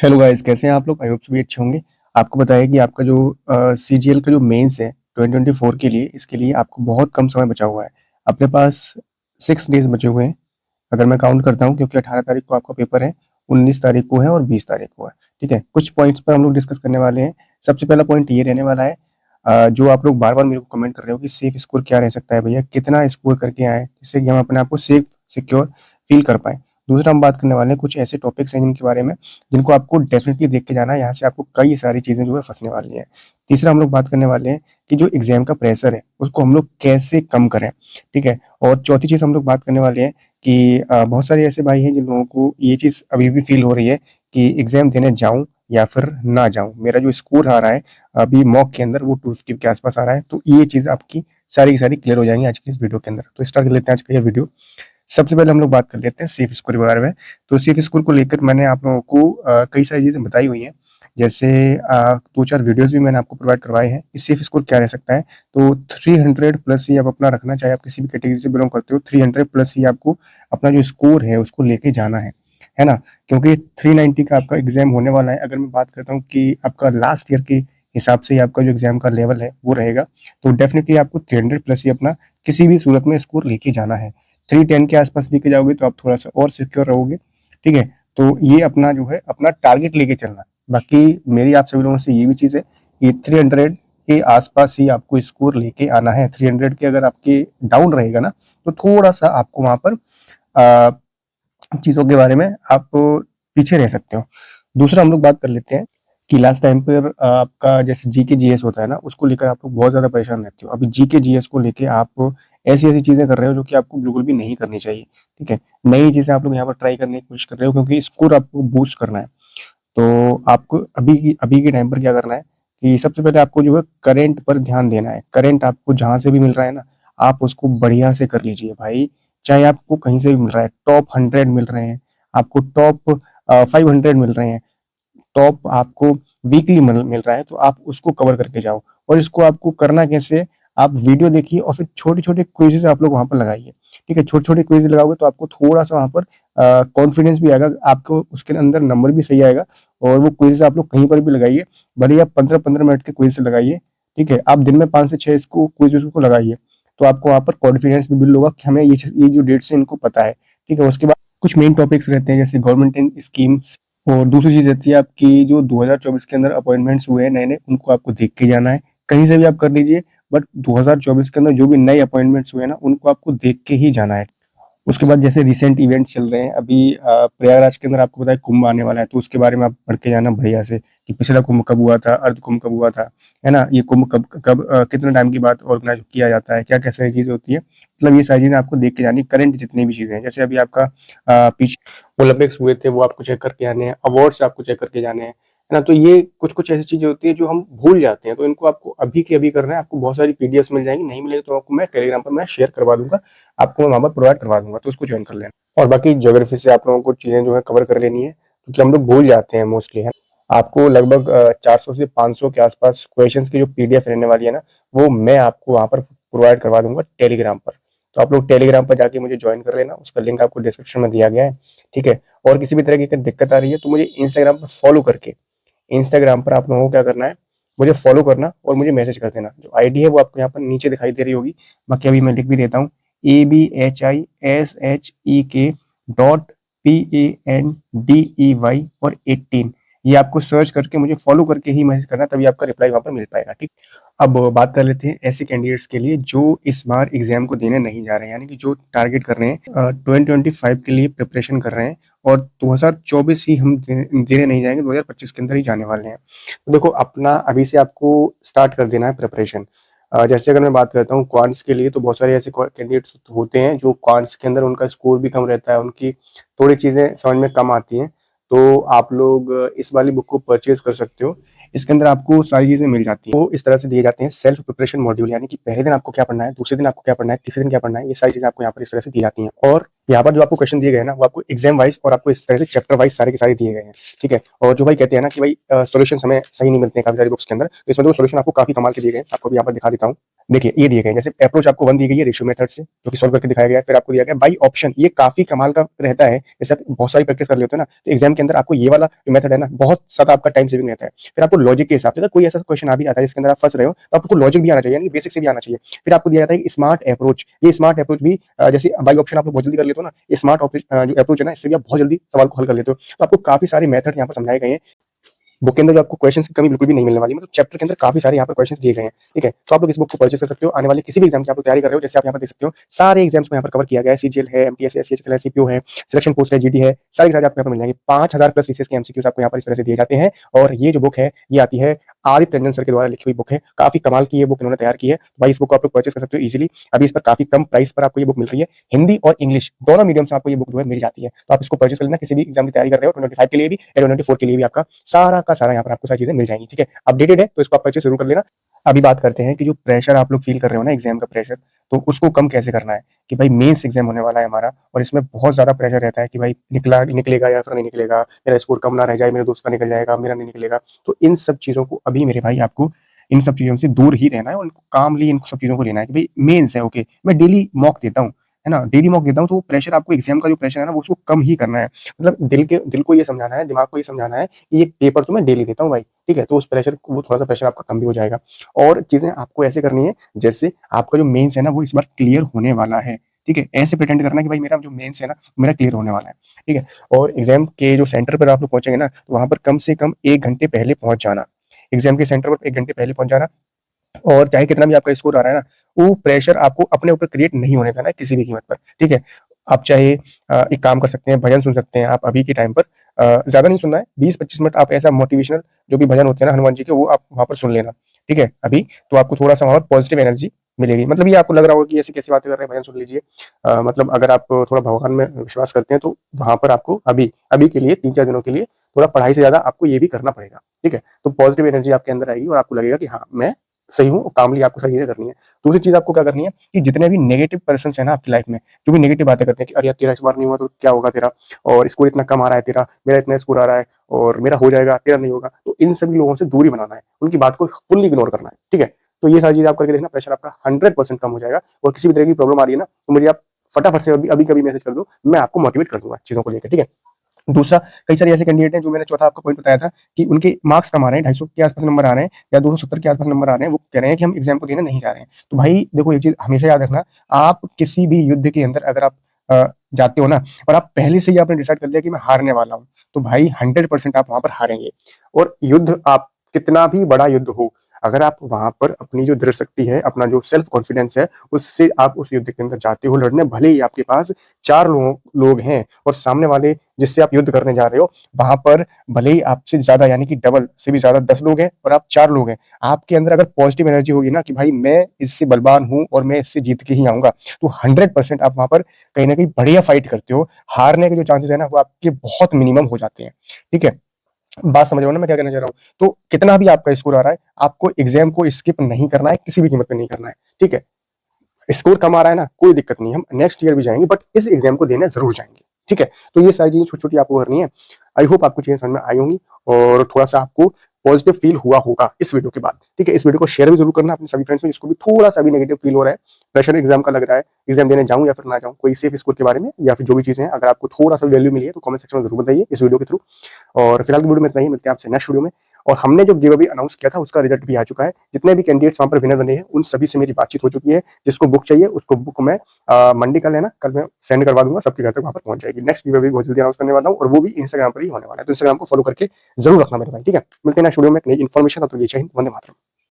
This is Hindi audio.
हेलो गाइस, कैसे हैं आप लोग? आई होप सभी अच्छे होंगे। आपको बताया कि आपका जो सीजीएल का जो मेंस है 2024 के लिए, इसके लिए आपको बहुत कम समय बचा हुआ है। अपने पास 6 डेज बचे हुए हैं, अगर मैं काउंट करता हूँ, क्योंकि 18 तारीख को आपका पेपर है, 19 तारीख को है और 20 तारीख को है। ठीक है, कुछ पॉइंट्स पर हम लोग डिस्कस करने वाले हैं। सबसे पहला पॉइंट ये रहने वाला है, जो आप लोग बार बार मेरे को कमेंट कर रहे हो कि सेफ स्कोर क्या रह सकता है भैया, कितना स्कोर करके आए जिससे कि हम अपने आप को सेफ सिक्योर फील कर पाए। दूसरा हम बात करने वाले हैं कुछ ऐसे टॉपिक्स हैं जिनके बारे में जिनको आपको डेफिनेटली देख के जाना है, यहाँ से आपको कई सारी चीजें जो है फंसने वाली हैं। तीसरा हम लोग बात करने वाले हैं कि जो एग्जाम का प्रेशर है उसको हम लोग कैसे कम करें। ठीक है, और चौथी चीज हम लोग बात करने वाले हैं कि बहुत सारे ऐसे भाई हैं जिन लोगों को ये चीज अभी भी फील हो रही है कि एग्जाम देने जाऊं या फिर ना जाऊं, मेरा जो स्कोर आ रहा है अभी मॉक के अंदर वो 250 के आसपास आ रहा है। तो ये चीज आपकी सारी की सारी क्लियर हो जाएंगी आज की इस वीडियो के अंदर। तो स्टार्ट कर लेते हैं आज का ये वीडियो। सबसे पहले हम लोग बात कर लेते हैं सेफ स्कोर के बारे में। तो सेफ स्कोर को लेकर मैंने आप लोगों को कई सारी चीजें बताई हुई हैं, जैसे 2-4 वीडियोस भी मैंने आपको प्रोवाइड करवाए हैं कि सेफ स्कोर क्या रह सकता है। तो 300 प्लस ही आप अपना रखना, चाहे आप किसी भी कैटेगरी से बिलोंग करते हो, 300 प्लस ही आपको अपना जो स्कोर है उसको लेके जाना है ना। क्योंकि 390 का आपका एग्जाम होने वाला है। अगर मैं बात करता हूँ कि आपका लास्ट ईयर के हिसाब से ही आपका जो एग्जाम का लेवल है वो रहेगा, तो डेफिनेटली आपको 300 प्लस ही अपना किसी भी सूरत में स्कोर लेके जाना है। 310 के आसपास लेके जाओगे तो आप थोड़ा सा और सिक्योर रहोगे। ठीक है, तो ये अपना जो है अपना टारगेट लेके चलना। बाकी मेरी आप सभी लोगों से ये भी चीज़ है कि 300 के आसपास ही आपको स्कोर लेके आना है। 300 के अगर आपके डाउन रहेगा ना, तो थोड़ा सा आपको वहां पर चीज़ों के बारे में आप पीछे रह सकते हो। दूसरा हम लोग बात कर लेते हैं कि लास्ट टाइम पर आपका जैसे जीके जीएस होता है ना, उसको लेकर आप लोग बहुत ज़्यादा परेशान रहते हो। अभी जीके जीएस को लेके आप ऐसी ऐसी चीज़ें कर रहे हो जो कि आपको बिल्कुल भी नहीं करनी चाहिए। ठीक है, नई चीज़ें आप लोग यहाँ पर ट्राई करने की कोशिश कर रहे हो क्योंकि स्कोर आपको बूस्ट करना है। तो आपको अभी के टाइम पर क्या करना है कि सबसे पहले आपको जो है करंट पर ध्यान देना है। करंट आपको जहाँ से भी मिल रहा है ना, आप उसको बढ़िया से कर लीजिए भाई। चाहे आपको कहीं से भी मिल रहा है, टॉप 100 मिल रहे हैं, आपको टॉप 500 मिल रहे हैं, टॉप आपको वीकली मिल रहा है, तो आप उसको कवर करके जाओ। और इसको आपको करना कैसे है, आप वीडियो देखिए और फिर छोटे छोटे क्विजेस आप लोग वहां पर लगाइए। ठीक है, छोटे छोटे क्विज लगाओगे तो आपको थोड़ा सा वहां पर कॉन्फिडेंस भी आएगा, आपको उसके अंदर नंबर भी सही आएगा। और वो क्विज आप लोग कहीं पर भी लगाइए, भले ही आप 15-15 मिनट के क्विज लगाइए। ठीक है, आप दिन में 5 से 6 इसको क्विज को लगाइए, तो आपको वहां पर कॉन्फिडेंस भी बिल्ड होगा कि हमें ये जो डेट्स है इनको पता है। ठीक है, उसके बाद कुछ मेन टॉपिक्स रहते हैं जैसे गवर्नमेंट स्कीम्स। और दूसरी चीज रहती है आपकी जो 2024 के अंदर अपॉइंटमेंट्स हुए हैं नए नए, उनको आपको देख के जाना है। कहीं से भी आप कर लीजिए, बट 2024 के अंदर जो भी नए अपॉइंटमेंट्स हुए हैं ना, उनको आपको देख के ही जाना है। उसके बाद जैसे रिसेंट इवेंट्स चल रहे हैं अभी, प्रयागराज के अंदर आपको पता है कुंभ आने वाला है, तो उसके बारे में आप पढ़ के जाना बढ़िया से कि पिछला कुंभ कब हुआ था, अर्ध कुंभ कब हुआ था, है ना। ये कुंभ कब कब कितने टाइम के बाद ऑर्गेनाइज किया जाता है, क्या क्या सारी चीजें होती है, मतलब ये सारी चीजें आपको देख के जानी। करंट जितनी भी चीजें हैं, जैसे अभी आपका पीछे ओलंपिक्स हुए थे वो आपको चेक करके आने हैं, अवार्ड्स आपको चेक करके जाने हैं, है ना। तो ये कुछ कुछ ऐसी चीजें होती है जो हम भूल जाते हैं, तो इनको आपको अभी के अभी करना है। आपको बहुत सारी पीडीएफ मिल जाएंगी, नहीं मिलेगी तो आपको मैं टेलीग्राम पर मैं शेयर करवा दूंगा, आपको मैं वहां पर प्रोवाइड करवा दूंगा, तो उसको ज्वाइन कर लेना। और बाकी ज्योग्राफी से आप लोगों को चीजें जो है कवर कर लेनी है, क्योंकि हम लोग भूल जाते हैं मोस्टली, है। आपको लगभग 400 से 500 के आसपास क्वेश्चंस की जो पीडीएफ रहने वाली है ना, वो मैं आपको वहां पर प्रोवाइड करवा दूंगा टेलीग्राम पर। तो आप लोग टेलीग्राम पर जाके मुझे ज्वाइन कर लेना, उसका लिंक आपको डिस्क्रिप्शन में दिया गया है। ठीक है, और किसी भी तरह की अगर दिक्कत आ रही है तो मुझे इंस्टाग्राम पर फॉलो करके, इंस्टाग्राम पर आप लोगों को क्या करना है, मुझे फॉलो करना और मुझे मैसेज कर देना। जो आईडी है वो आपको यहाँ पर नीचे दिखाई दे रही होगी, बाकी अभी मैं लिख भी देता हूँ, ABHISHEK.PANDEY और 18। ये आपको सर्च करके मुझे फॉलो करके ही मैसेज करना, तभी आपका रिप्लाई वहां पर मिल पाएगा। ठीक, अब बात कर लेते हैं ऐसे कैंडिडेट्स के लिए जो इस बार एग्जाम को देने नहीं जा रहे हैं, यानी कि जो टारगेट कर रहे हैं 2025 के लिए प्रिपरेशन कर रहे हैं, और 2024 ही हम देने नहीं जाएंगे, 2025 के अंदर ही जाने वाले हैं। तो देखो, अपना अभी से आपको स्टार्ट कर देना है प्रिपरेशन। जैसे अगर मैं बात करता हूँ क्वांट्स के लिए, तो बहुत सारे ऐसे कैंडिडेट्स होते हैं जो क्वांट्स के अंदर उनका स्कोर भी कम रहता है, उनकी थोड़ी चीज़ें समझ में कम आती हैं। तो आप लोग इस वाली बुक को परचेज कर सकते हो। इसके अंदर आपको सारी चीजें मिल जाती हैं। वो इस तरह से दिए जाते हैं सेल्फ प्रिपरेशन मॉड्यूल, यानी कि पहले दिन आपको क्या पढ़ना है, दूसरे दिन आपको क्या पढ़ना है, तीसरे दिन क्या पढ़ना है, ये सारी चीजें आपको यहाँ पर इस तरह से दी जाती हैं। और यहाँ पर जो आपको क्वेश्चन दिए गए हैं ना, वो आपको एग्जाम वाइज और आपको इस तरह से चैप्टर वाइज सारे के सारे दिए गए हैं। ठीक है, और जो भाई कहते हैं ना कि भाई सोल्यूशन हमें सही नहीं मिलते हैं काफी सारी बुक्स के अंदर, तो इसमें तो सोल्यूशन आपको काफी कमाल के दिए गए हैं, आपको भी यहाँ पर दिखा देता हूँ। देखिए ये दिए गए हैं, जैसे अप्रोच आपको 1 दी गई है रेशियो मेथड से, जो कि सॉल्व करके दिखाया गया है। फिर आपको दिया गया है बाय ऑप्शन, ये काफ़ी कमाल का रहता है। जैसे आप बहुत सारी प्रैक्टिस कर लेते हो ना, तो एग्ज़ाम के अंदर आपको ये वाला जो मेथड है ना, बहुत ज़्यादा आपका टाइम सेविंग रहता है। फिर आपको लॉजिक के हिसाब से अगर कोई ऐसा क्वेश्चन आ भी आता है जिसके अंदर आप फँस रहे हो, तो आपको लॉजिक भी आना चाहिए, यानी बेसिक से भी आना चाहिए। फिर आपको दिया जाता है कि स्मार्ट अप्रोच, ये स्मार्ट अप्रोच भी जैसे बाय ऑप्शन आप लोग बहुत जल्दी कर लेते हो ना, ये स्मार्ट जो अप्रोच है ना, इससे भी आप बहुत जल्दी सवाल को हल कर लेते हो। तो आपको काफ़ी सारे मेथड यहाँ पर समझाए गए हैं। बुक के अंदर जो आपको क्वेश्चंस की कमी बिल्कुल भी नहीं मिलने वाली है, मतलब चैप्टर के अंदर काफ़ी सारे यहाँ पर क्वेश्चंस दिए गए हैं, ठीक है? तो आप लोग इस बुक को परचेज़ कर सकते हो, आने वाले किसी भी एग्ज़ाम की आप लोग तैयारी कर रहे हो, जैसे आप यहाँ पर देख सकते हो, सारे एग्ज़ाम्स को यहाँ पर कवर किया गया है, सीजीएल है, एमटीएस है, सीएचएसएल है, सीपीओ है, सिलेक्शन पोस्ट है, जीडी है, सारे के सारे आपको यहाँ पर मिल जाएँगे। 5000 प्लस विशेष के एमसीक्यूज़ आपको यहाँ पर इस तरह से दिए जाते हैं और ये जो बुक है, ये आती है आदित्य रंजन सर के द्वारा लिखी हुई बुक है। काफ़ी कमाल की ये बुक इन्होंने तैयार की है। भाई इस बुक को आप लोग परचेज़ कर सकते हो ईज़िली। अभी इस पर काफ़ी कम प्राइस पर आपको ये बुक मिल रही है। हिंदी और इंग्लिश दोनों मीडियम से आपको ये बुक जो है मिल जाती है। तो आप इसको परचेज़ कर लेना, किसी भी एग्ज़ाम की तैयारी कर रहे हो, 2025 के लिए भी या 2024 के लिए भी आपका सारा का सारा यहाँ पर आपको सारी चीज़ें मिल जाएँगी, ठीक है? अपडेटेड है, तो इसको आप परचेज़ ज़रूर कर लेना। अभी बात करते हैं कि जो प्रेशर आप लोग फ़ील कर रहे हो ना एग्ज़ाम का प्रेशर, तो उसको कम कैसे करना है? कि भाई मेंस एग्ज़ाम होने वाला है हमारा और इसमें बहुत ज़्यादा प्रेशर रहता है कि भाई निकलेगा या फिर नहीं निकलेगा, मेरा स्कोर कम ना रह जाए, मेरे दोस्त का निकल जाएगा, मेरा नहीं निकलेगा। तो इन सब चीज़ों को अभी मेरे भाई आपको इन सब चीज़ों से दूर ही रहना है और इनको कामली इन सब चीज़ों को लेना है कि भाई मेंस है, ओके, मैं डेली मॉक देता हूँ, है ना? डेली मॉक देता हूँ, तो वो प्रेशर आपको एग्ज़ाम का जो प्रेशर है ना, वो उसको कम ही करना है। मतलब दिल को ये समझाना है, दिमाग को ये समझाना है कि ये पेपर तो मैं डेली देता हूँ भाई, ठीक है? तो उस प्रेशर को वो थोड़ा-सा प्रेशर आपका कम भी हो जाएगा और चीज़ें आपको ऐसे करनी है, जैसे आपका जो मेंस है ना, वो इस बार क्लियर होने वाला है, ठीक है? ऐसे प्रिटेंड करना कि भाई मेरा जो मेंस है ना, मेरा क्लियर होने वाला है, ठीक है? और एग्ज़ाम के जो सेंटर पर आप लोग पहुँचेंगे ना, तो वहाँ पर कम से कम 1 घंटे पहले पहुँच जाना। एग्ज़ाम के सेंटर पर 1 घंटे पहले पहुँच जाना और चाहे कितना भी आपका स्कोर आ रहा है ना, वो प्रेशर आपको अपने ऊपर क्रिएट नहीं होने देना है किसी भी कीमत पर, ठीक है? आप चाहे एक काम कर सकते हैं, भजन सुन सकते हैं आप अभी के टाइम पर। ज़्यादा नहीं सुनना है, 20-25 मिनट आप ऐसा मोटिवेशनल जो भी भजन होते हैं ना हनुमान जी के, वो आप वहाँ पर सुन लेना, ठीक है? अभी तो आपको थोड़ा-सा वहाँ पर पॉजिटिव एनर्जी मिलेगी। मतलब ये आपको लग रहा होगा कि ऐसी कैसी बातें कर रहे हैं, भजन सुन लीजिए। मतलब अगर आप थोड़ा भगवान में विश्वास करते हैं, तो वहाँ पर आपको अभी अभी के लिए 3-4 दिनों के लिए थोड़ा पढ़ाई से ज़्यादा आपको ये भी करना पड़ेगा, ठीक है? तो पॉजिटिव एनर्जी आपके अंदर आएगी और आपको लगेगा कि हाँ, मैं सही हूँ, कामली आपको सारी चीज़ें करनी है। दूसरी चीज़ आपको क्या करनी है कि जितने भी नेगेटिव पर्सन्स हैं ना आपकी लाइफ में, जो भी नेगेटिव बातें करते हैं कि अरे यार तेरा इस बार नहीं हुआ तो क्या होगा तेरा, और स्कोर इतना कम आ रहा है तेरा, मेरा इतना स्कोर आ रहा है और मेरा हो जाएगा, तेरा नहीं होगा। तो इन सभी लोगों से दूरी बनाना है, उनकी बात को फुल्ली इग्नोर करना है, ठीक है? तो ये सारी चीज़ें आप करके देखना, प्रेशर आपका 100% कम हो जाएगा और किसी भी तरह की प्रॉब्लम आ रही है ना, तो मुझे आप फटाफट से अभी कभी मैसेज कर दो, मैं आपको मोटिवेट कर दूँगा चीज़ों को लेके, ठीक है? दूसरा, कई सारे ऐसे कैंडिडेट हैं जो मैंने चौथा आपको पॉइंट बताया था कि उनके मार्क्स कम आ रहे हैं, 250 के आस-पास नंबर आ रहे हैं या 270 के आस-पास नंबर आ रहे हैं, वो कह रहे हैं कि हम एग्ज़ाम को देने नहीं जा रहे हैं। तो भाई देखो एक चीज़ हमेशा याद रखना, आप किसी भी युद्ध के अंदर अगर आप जाते हो ना और आप पहले से ही आपने डिसाइड कर लिया कि मैं हारने वाला हूँ, तो भाई 100% आप वहाँ पर हारेंगे और युद्ध आप कितना भी बड़ा युद्ध हो, अगर आप वहाँ पर अपनी जो दृढ़ शक्ति है, अपना जो सेल्फ कॉन्फिडेंस है, उससे आप उस युद्ध के अंदर जाते हो लड़ने, भले ही आपके पास 4 लोग हैं और सामने वाले जिससे आप युद्ध करने जा रहे हो, वहाँ पर भले ही आपसे ज़्यादा यानी कि डबल से भी ज़्यादा 10 लोग हैं और आप 4 लोग हैं। आपके अंदर अगर पॉजिटिव एनर्जी होगी ना कि भाई मैं इससे बलवान हूँ और मैं इससे जीत के ही आऊँगा, तो 100% आप वहाँ पर कहीं न कहीं बढ़िया फाइट करते हो। हारने के जो चांसेस है ना, वो आपके बहुत मिनिमम हो जाते हैं। ठीक है? बात समझ रहे हो ना मैं क्या कहना चाह रहा हूँ? तो कितना भी आपका स्कोर आ रहा है, आपको एग्ज़ाम को स्किप नहीं करना है, किसी भी कीमत पे नहीं करना है। ठीक है? स्कोर कम आ रहा है ना, कोई दिक्कत नहीं है, हम नेक्स्ट ईयर भी जाएँगे बट इस एग्ज़ाम को देने ज़रूर जाएँगे, ठीक है? तो ये सारी चीज़ें छोटी-छोटी आपको करनी है। आई होप आपको चीज़ें समझ में आई होंगी और थोड़ा-सा आपको पॉज़िटिव फ़ील हुआ होगा इस वीडियो के बाद, ठीक है? इस वीडियो को शेयर भी ज़रूर करना अपने सभी फ्रेंड्स में जिसको भी थोड़ा-सा भी नेगेटिव फ़ील हो रहा है, प्रेशर एग्ज़ाम का लग रहा है, एग्ज़ाम देने जाऊँ या फिर ना जाऊँ, कोई सेफ स्कोर के बारे में या फिर जो भी चीज़ें हैं, अगर आपको थोड़ा-सा वैल्यू मिली है तो कमेंट सेक्शन में ज़रूर बताइए इस वीडियो के थ्रू। और फिलहाल की वीडियो में इतना ही, मिलते हैं आपसे नेक्स्ट वीडियो में। और हमने जो गिव अवे अनाउंस किया था उसका रिजल्ट भी आ चुका है। जितने भी कैंडिडेट्स वहाँ पर विनर बने हैं उन सभी से मेरी बातचीत हो चुकी है। जिसको बुक चाहिए उसको बुक मैं मंडे का लेना, कल मैं सेंड करवा दूँगा, सबके घर तक वहाँ पर पहुँच जाएगी। नेक्स्ट गिव अवे बहुत जल्दी अनाउंस करने वाला हूँ और वो भी इंस्टाग्राम पर ही होने वाला है। तो इंस्टाग्राम को फॉलो करके ज़रूर रखना मेरे भाई, ठीक है? मिलते हैं नेक्स्ट वीडियो में एक नई इन्फॉर्मेशन, तब तक के लिए जय हिंद, वंदे मातरम।